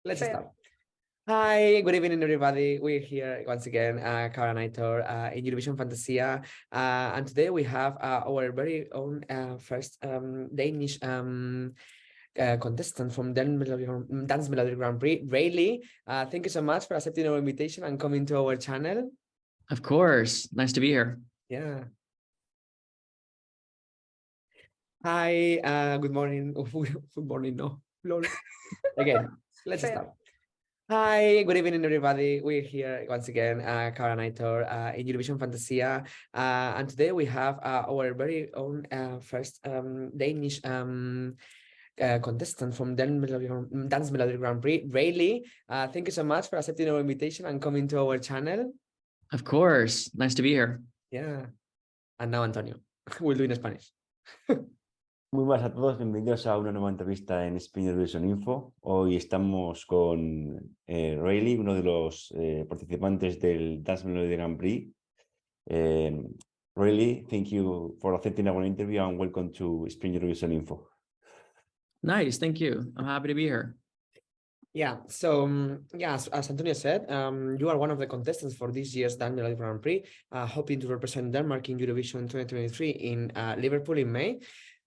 Let's start. Hi, good evening, everybody. We're here once again, Cara and Aitor, in Eurovision Fantasia. And today we have our very own first Danish contestant from Dance Melody Grand Prix, Reiley. Thank you so much for accepting our invitation and coming to our channel. Of course. Nice to be here. Yeah. Hi, good morning. Good morning, no. Again, let's start. Hi, good evening, everybody. We're here once again, Cara and Aitor, in Eurovision Fantasia. And today we have our very own first Danish contestant from Dance Melody Grand Prix, Reiley. Thank you so much for accepting our invitation and coming to our channel. Of course. Nice to be here. Yeah. And now, Antonio, we'll do it in Spanish. Muy buenas a todos, bienvenidos a una nueva entrevista en Spain Eurovision Info. Hoy estamos con Reiley, uno de los participantes del Dance Melody Grand Prix. Reiley, thank you for accepting our interview and welcome to Spain Eurovision Info. Nice, thank you. I'm happy to be here. Yeah, so as Antonio said, you are one of the contestants for this year's Dance Melody Grand Prix, hoping to represent Denmark in Eurovision 2023 in Liverpool in May.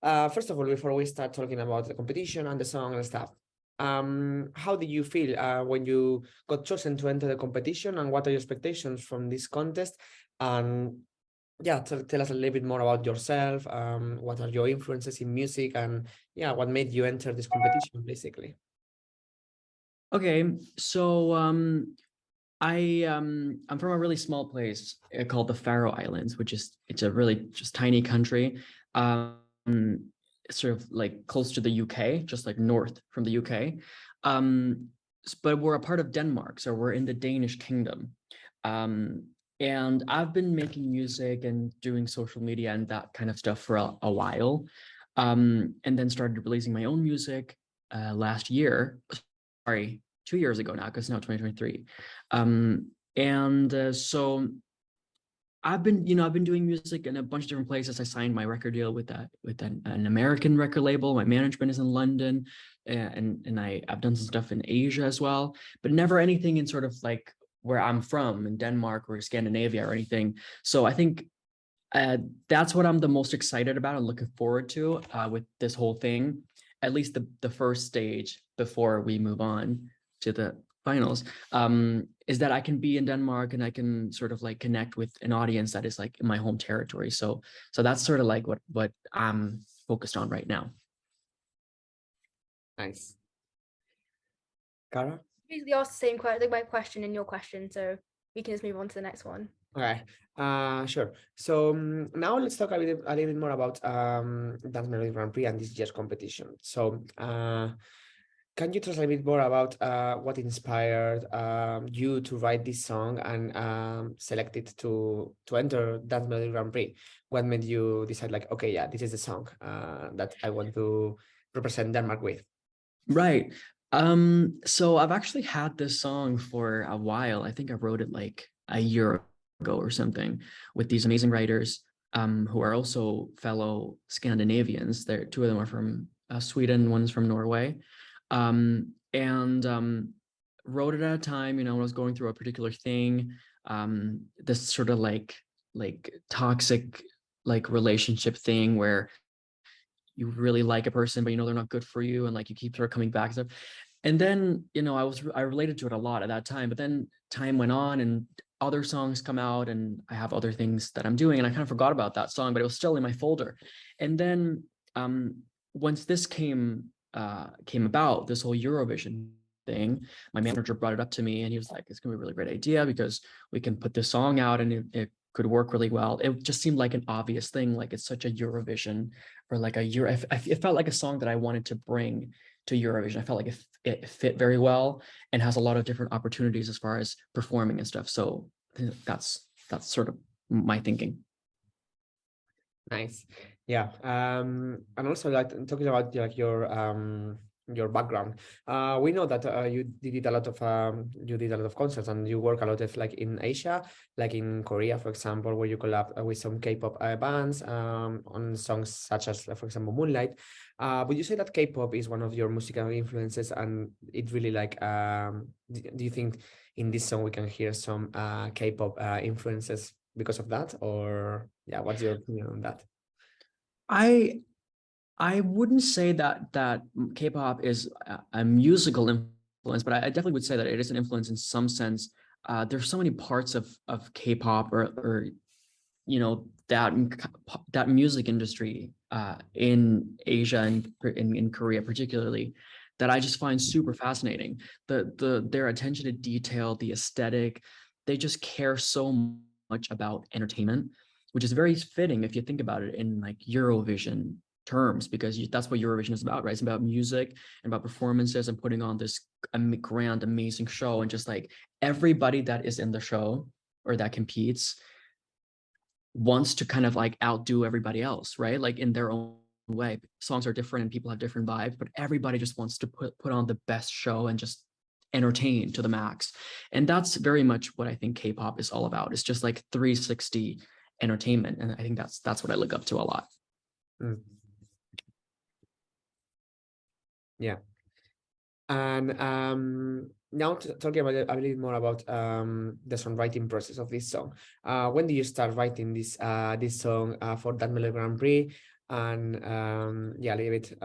First of all, before we start talking about the competition and the song and stuff, how did you feel when you got chosen to enter the competition, and what are your expectations from this contest? And yeah, tell us a little bit more about yourself. What are your influences in music, and yeah, what made you enter this competition, basically? Okay, so I'm from a really small place called the Faroe Islands, it's a really just tiny country. Sort of like close to the UK, just like north from the UK. But we're a part of Denmark, so we're in the Danish kingdom. And I've been making music and doing social media and that kind of stuff for a while. And then started releasing my own music last year. Sorry, 2 years ago now, because now 2023. So I've been doing music in a bunch of different places. I signed my record deal with an American record label. My management is in London, and I've done some stuff in Asia as well, but never anything in sort of like where I'm from, in Denmark or Scandinavia or anything. So I think that's what I'm the most excited about and looking forward to with this whole thing, at least the first stage before we move on to the finals, is that I can be in Denmark and I can sort of like connect with an audience that is like in my home territory. So that's sort of like what I'm focused on right now. Nice. Cara? Usually ask the same question in your question, so we can just move on to the next one. Okay, sure. So now let's talk a little bit more about Dance Melody Grand Prix and this year's competition. So can you tell us a little bit more about what inspired you to write this song and select it to enter Dance Melody Grand Prix? What made you decide, like, okay, yeah, this is the song that I want to represent Denmark with? Right. So I've actually had this song for a while. I think I wrote it like a year ago or something with these amazing writers who are also fellow Scandinavians. Two of them are from Sweden, one's from Norway. Wrote it at a time, when I was going through a particular thing, this sort of like toxic like relationship thing where you really like a person, but they're not good for you, and like you keep sort of coming back and stuff. And then, I related to it a lot at that time, but then time went on and other songs come out and I have other things that I'm doing, and I kind of forgot about that song, but it was still in my folder. And then once this came about, this whole Eurovision thing, my manager brought it up to me and he was like, it's gonna be a really great idea because we can put this song out and it could work really well. It just seemed like an obvious thing, like it's such a Eurovision or like it felt like a song that I wanted to bring to Eurovision. I felt like it fit very well and has a lot of different opportunities as far as performing and stuff. So that's sort of my thinking. Nice. Yeah. And also, like, talking about like your your background. We know that you did a lot of concerts, and you work a lot of like in Asia, like in Korea, for example, where you collab with some K-pop bands on songs such as, for example, Moonlight. Would you say that K-pop is one of your musical influences, and it really like do you think in this song we can hear some K-pop influences because of that, or yeah, what's your opinion on that? I wouldn't say that K-pop is a musical influence, but I definitely would say that it is an influence in some sense. There's so many parts of K-pop or you know that music industry in Asia and in Korea particularly that I just find super fascinating. Their attention to detail, the aesthetic, they just care so much about entertainment, which is very fitting if you think about it in like Eurovision terms, because that's what Eurovision is about, right? It's about music and about performances and putting on this grand, amazing show, and just like everybody that is in the show or that competes wants to kind of like outdo everybody else, right? Like in their own way. Songs are different and people have different vibes, but everybody just wants to put on the best show and just entertain to the max. And that's very much what I think K-pop is all about. It's just like 360 entertainment, and I think that's what I look up to a lot. Yeah. And now talking about a little more about the songwriting process of this song. When do you start writing this song for that Melody Grand Prix? And yeah, a little bit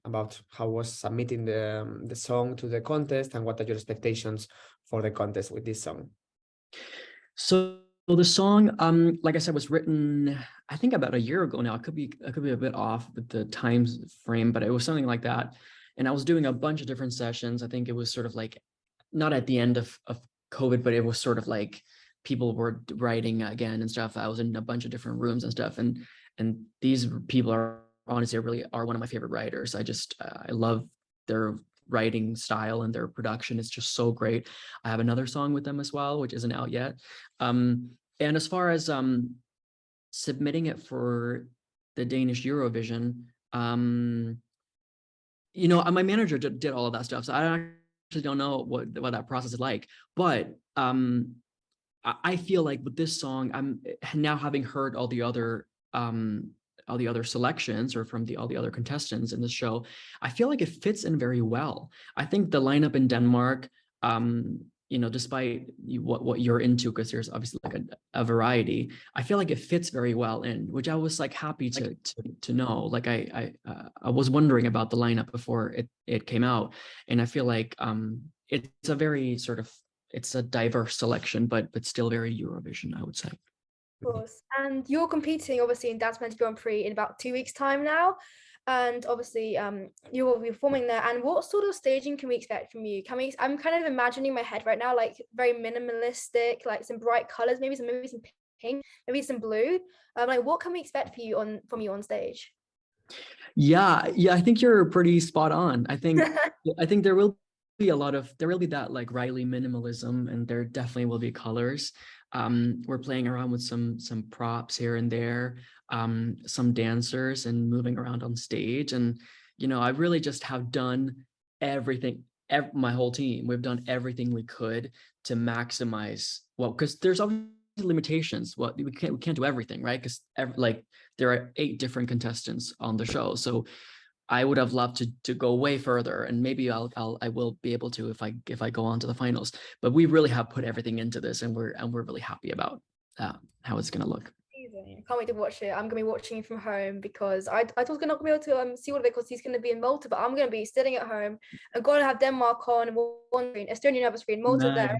about how was submitting the song to the contest, and what are your expectations for the contest with this song? So the song, like I said, was written, I think about a year ago now. I could be a bit off with the time frame, but it was something like that. And I was doing a bunch of different sessions. I think it was sort of like, not at the end of COVID, but it was sort of like people were writing again and stuff. I was in a bunch of different rooms and stuff. And these people are honestly really are one of my favorite writers. I love their writing style, and their production is just so great. I have another song with them as well, which isn't out yet. And as far as submitting it for the Danish Eurovision, you know, my manager did all of that stuff, so I actually don't know what that process is like. But I feel like with this song, I'm now having heard all the other selections, or from all the other contestants in the show, I feel like it fits in very well. I think the lineup in Denmark, you know, despite what you're into, because there's obviously like a variety, I feel like it fits very well in, which I was like happy to know. Like I was wondering about the lineup before it came out, and I feel like it's a very sort of, it's a diverse selection, but still very Eurovision, I would say. Of course. And you're competing obviously in Dance Melody Grand Prix in about 2 weeks' time now. And obviously you will be performing there. And what sort of staging can we expect from you? I'm kind of imagining in my head right now, like very minimalistic, like some bright colors, maybe some pink, maybe some blue. Like what can we expect from you on stage? Yeah, I think you're pretty spot on. I think there will be that like Reiley minimalism, and there definitely will be colors. We're playing around with some props here and there, some dancers, and moving around on stage. And you know, I really just have done everything. My whole team, we've done everything we could to maximize, well, because there's obviously limitations. Well, we can't do everything, right? Because like there are 8 different contestants on the show, so I would have loved to go way further, and maybe I will be able to if I go on to the finals. But we really have put everything into this, and we're really happy about how it's gonna look. Amazing. I can't wait to watch it. I'm gonna be watching it from home, because I thought I was not gonna be able to see all of it because he's gonna be in Malta, but I'm gonna be sitting at home and gonna have Denmark on one screen, Estonia another screen, Malta there,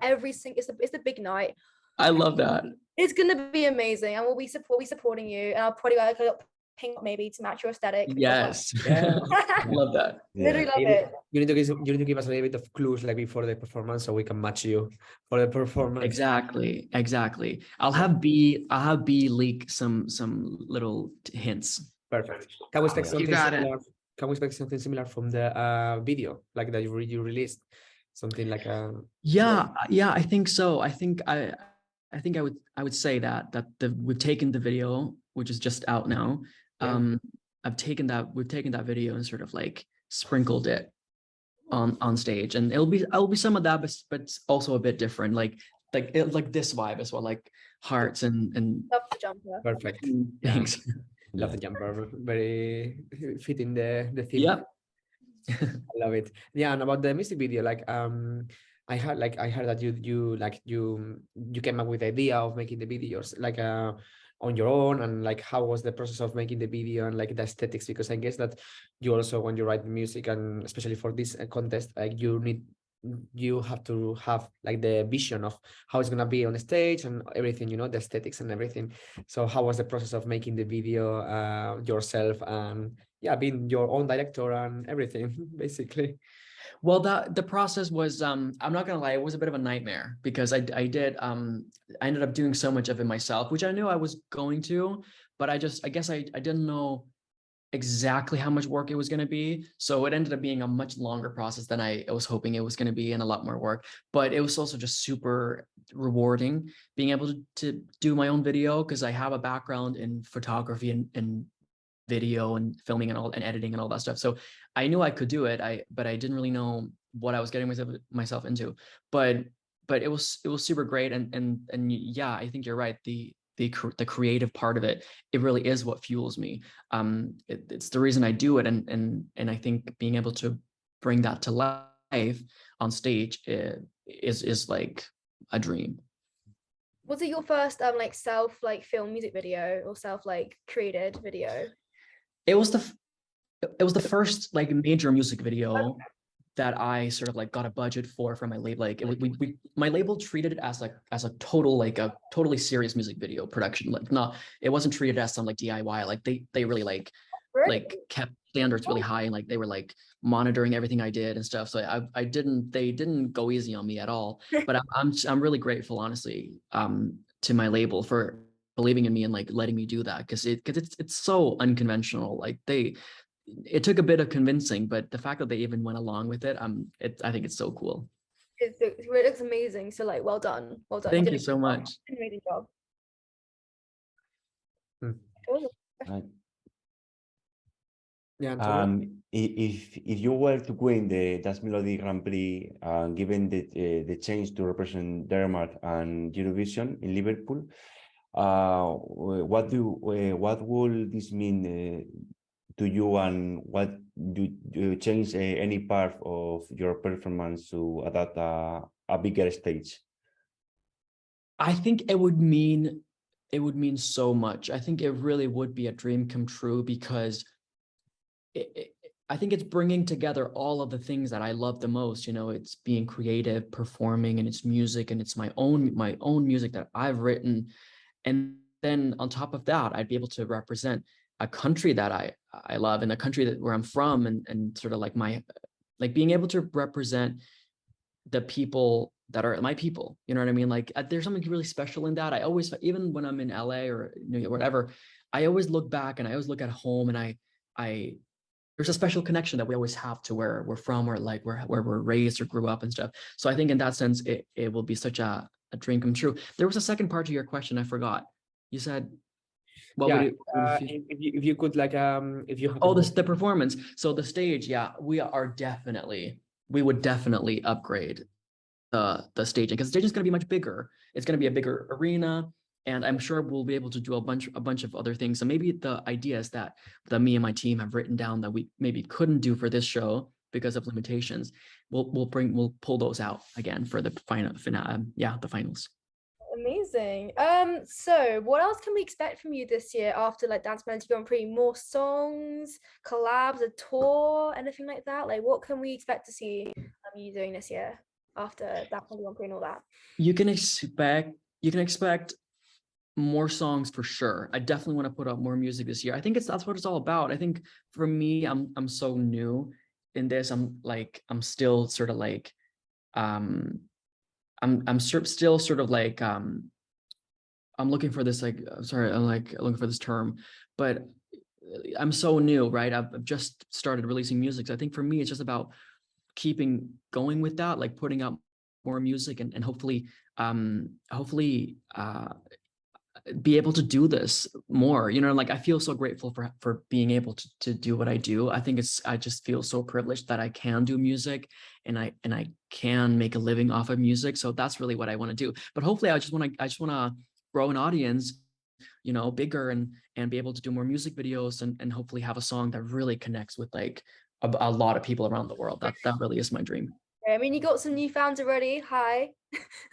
every single. It's a big night. I love that. It's gonna be amazing, and we'll be supporting you, and I'll probably like a pink maybe to match your aesthetic. Yes. Yeah. Love that. Literally love it. You need to give us a little bit of clues like before the performance, so we can match you for the performance. Exactly. I'll have B leak some little hints. Perfect. Can we expect something got it. similar? Can we expect something similar from the video, like that you released? Something like a Yeah, I think so. I think I would say that we've taken the video, which is just out now. Yeah. we've taken that video and sort of like sprinkled it on stage, and it'll be some of that, but it's also a bit different, like this vibe as well, like hearts and Love the jumper. Perfect. things. Love the jumper. Very fitting the theme. Yep. I love it. Yeah, and about the music video, like I heard that you came up with the idea of making the videos like on your own, and like how was the process of making the video and like the aesthetics, because I guess that you also, when you write music, and especially for this contest, like you have to have like the vision of how it's gonna be on the stage and everything, the aesthetics and everything. So how was the process of making the video yourself, and yeah, being your own director and everything, basically? Well, the process was, I'm not gonna lie, it was a bit of a nightmare, because I ended up doing so much of it myself, which I knew I was going to, but I guess I didn't know exactly how much work it was going to be. So it ended up being a much longer process than I was hoping it was going to be, and a lot more work. But it was also just super rewarding being able to do my own video, because I have a background in photography and video and filming and editing and all that stuff. So I knew I could do it. But I didn't really know what I was getting myself into. But it was super great. And yeah, I think you're right. The creative part of it, it really is what fuels me. It's the reason I do it, and I think being able to bring that to life on stage is like a dream. Was it your first like self like film music video, or self like created video? It was the first like major music video that I sort of like got a budget for from my label. Like my label treated it as a totally serious music video production. Like it wasn't treated as some like DIY. Like they really like kept standards really high, and like they were like monitoring everything I did and stuff. So they didn't go easy on me at all. But I'm really grateful, honestly, to my label for believing in me and like letting me do that, because it's so unconventional. Like it took a bit of convincing, but the fact that they even went along with it, I think it's so cool. It looks amazing. So like, well done. Thank you so much. Amazing job. Right. Yeah, Antonio? If you were to win the Dance Melody Grand Prix, given the chance to represent Denmark and Eurovision in Liverpool, what will this mean to you, and what do you change any part of your performance to adapt a bigger stage? I think it would mean so much. I think it really would be a dream come true, because I think it's bringing together all of the things that I love the most. It's being creative, performing, and it's music, and it's my own music that I've written. And then on top of that, I'd be able to represent a country that I love, and a country where I'm from, and sort of like being able to represent the people that are my people. You know what I mean? Like there's something really special in that. I always, even when I'm in LA or New York, whatever, I always look back and I always look at home, and I there's a special connection that we always have to where we're from, or like where we're raised or grew up and stuff. So I think in that sense, it will be such a dream come true. There was a second part to your question I forgot. You said, what would it, if you could like if you had the performance. So the stage, yeah, we would definitely upgrade the staging, because the stage is going to be much bigger. It's going to be a bigger arena, and I'm sure we'll be able to do a bunch of other things. So maybe the ideas that me and my team have written down that we maybe couldn't do for this show because of limitations, we'll pull those out again for the the finals. Amazing. So what else can we expect from you this year after like Dance Melody Grand Prix? More songs, collabs, a tour, anything like that? Like what can we expect to see you doing this year after Dance Melody Grand Prix and all that? You can expect more songs for sure. I definitely want to put out more music this year. I think that's what it's all about. I think for me, I'm so new in this. I'm still sort of like I'm still sort of like I'm looking for this I'm looking for this term, but I'm so new, right? I've just started releasing music. So I think for me, it's just about keeping going with that, like putting out more music and hopefully be able to do this more, you know, like I feel so grateful for being able to do what I do. I think I just feel so privileged that I can do music and I can make a living off of music. So that's really what I want to do. But hopefully I just want to grow an audience, you know, bigger and be able to do more music videos and hopefully have a song that really connects with like a lot of people around the world. That really is my dream. I mean, you got some new fans already. Hi.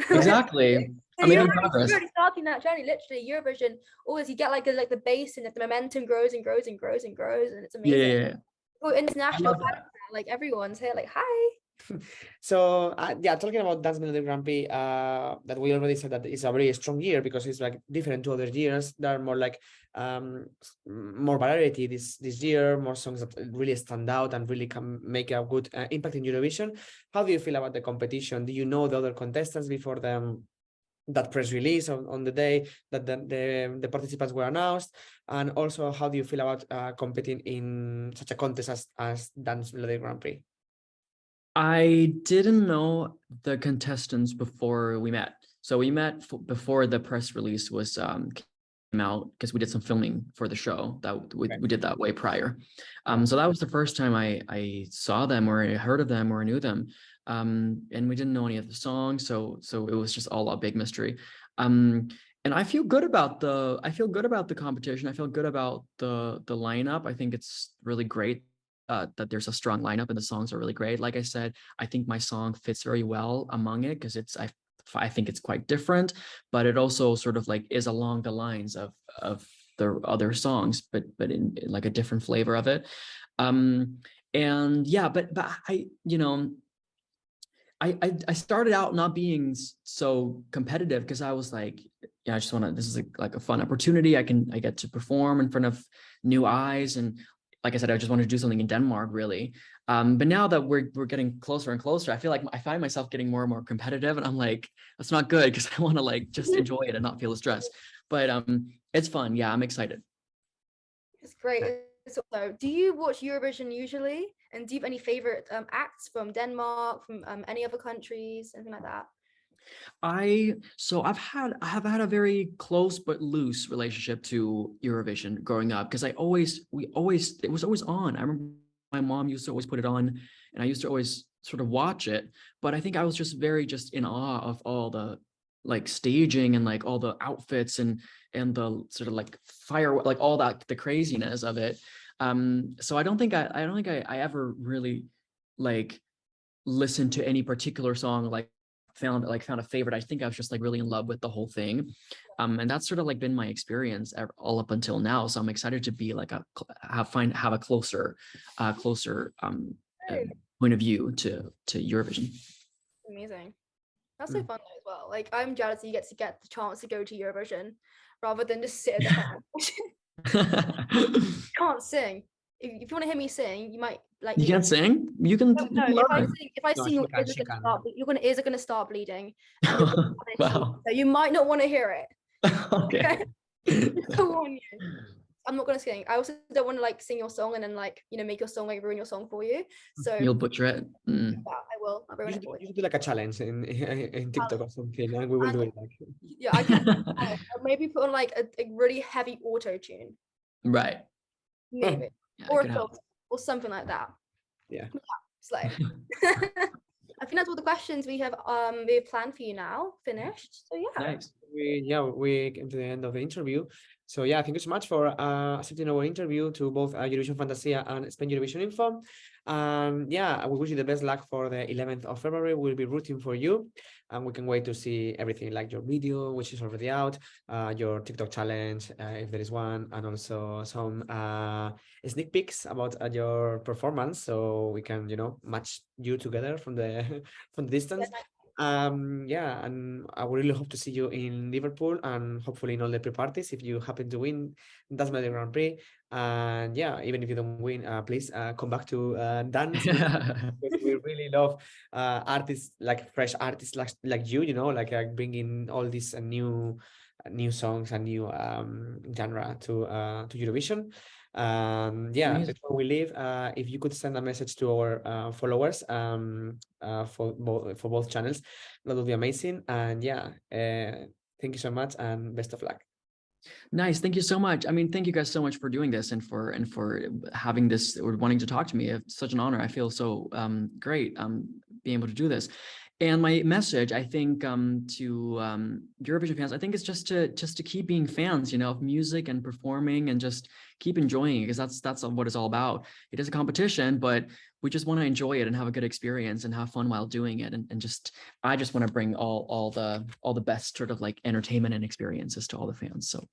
Exactly. So I'm making you're progress. already starting that journey. Literally, Eurovision. Always, you get like the base and the momentum grows and grows and grows and grows, and it's amazing. Yeah. Oh, international love that. fans now, like everyone's here. Like, hi. So yeah, talking about Dance Melody Grand Prix, that we already said that it's a very strong year because it's like different to other years. There are more like more variety this year, more songs that really stand out and really can make a good impact in Eurovision. How do you feel about the competition? Do you know the other contestants before that press release on the day that the participants were announced? And also, how do you feel about competing in such a contest as Dance Melody Grand Prix? I didn't know the contestants before we met. So we met before the press release was came out because we did some filming for the show that we did that way prior. So that was the first time I saw them or I heard of them or I knew them. And we didn't know any of the songs, so it was just all a big mystery. And I feel good about the competition. I feel good about the lineup. I think it's really great that there's a strong lineup and the songs are really great. Like I said, I think my song fits very well among it because I think it's quite different, but it also sort of like is along the lines of the other songs, but in like a different flavor of it. And yeah, but I, you know, I started out not being so competitive because I was like, yeah, I just want to, this is like a fun opportunity. I get to perform in front of new eyes. And like I said, I just wanted to do something in Denmark, really. But now that we're getting closer and closer, I feel like I find myself getting more and more competitive, and I'm like, that's not good because I want to like just enjoy it and not feel the stress. But it's fun. Yeah, I'm excited. It's great. So, do you watch Eurovision usually? And do you have any favorite acts from Denmark, from any other countries, anything like that? I have had a very close but loose relationship to Eurovision growing up because it was always on. I remember my mom used to always put it on and I used to always sort of watch it, but I think I was just in awe of all the like staging and like all the outfits and the sort of like fire, like all that, the craziness of it. So I don't think I ever really like listened to any particular song, like found a favorite. I think I was just like really in love with the whole thing. And that's sort of like been my experience all up until now. So I'm excited to be like have a closer point of view to Eurovision. Amazing. That's so fun though as well. Like, I'm jealous that you get the chance to go to Eurovision rather than just sit at home. Can't sing. If you want to hear me sing, you might like. You can't sing? You can. No, if I sing, your ears are gonna start bleeding. And Wow. so you might not want to hear it. Okay. Go on you. I'm not gonna sing. I also don't want to like sing your song and then like, you know, make your song like ruin your song for you. So you'll butcher it. yeah, I will. I'll ruin it for You should do like a challenge in TikTok or something, and we will do it. Like. Yeah, I can maybe put on like a really heavy auto tune. Right. Maybe. Yeah, Or a filter, or something like that. Yeah. So I think that's all the questions we have planned for you now. Finished. So yeah. Nice. We came to the end of the interview. So yeah, thank you so much for accepting our interview to both Eurovision Fantasia and Spain Eurovision Info. And yeah, we wish you the best luck for the 11th of February. We'll be rooting for you, and we can wait to see everything, like your video, which is already out, your TikTok challenge, if there is one, and also some sneak peeks about your performance, so we can, you know, match you together from the distance. Yeah, and I would really hope to see you in Liverpool and hopefully in all the pre-parties if you happen to win Dance Melody Grand Prix. And yeah, even if you don't win, please come back to dance. Because we really love artists, like fresh artists like you know, like bringing all these new songs and new genre to Eurovision. Yeah, before we leave, if you could send a message to our followers for both channels, that would be amazing. And yeah, thank you so much and best of luck. Nice. Thank you so much. I mean, thank you guys so much for doing this and for having this or wanting to talk to me. It's such an honor. I feel so great being able to do this. And my message, I think, to Eurovision fans, I think it's just to keep being fans, you know, of music and performing, and just keep enjoying it, because that's what it's all about. It is a competition, but we just want to enjoy it and have a good experience and have fun while doing it. And I just want to bring all the best sort of like entertainment and experiences to all the fans. So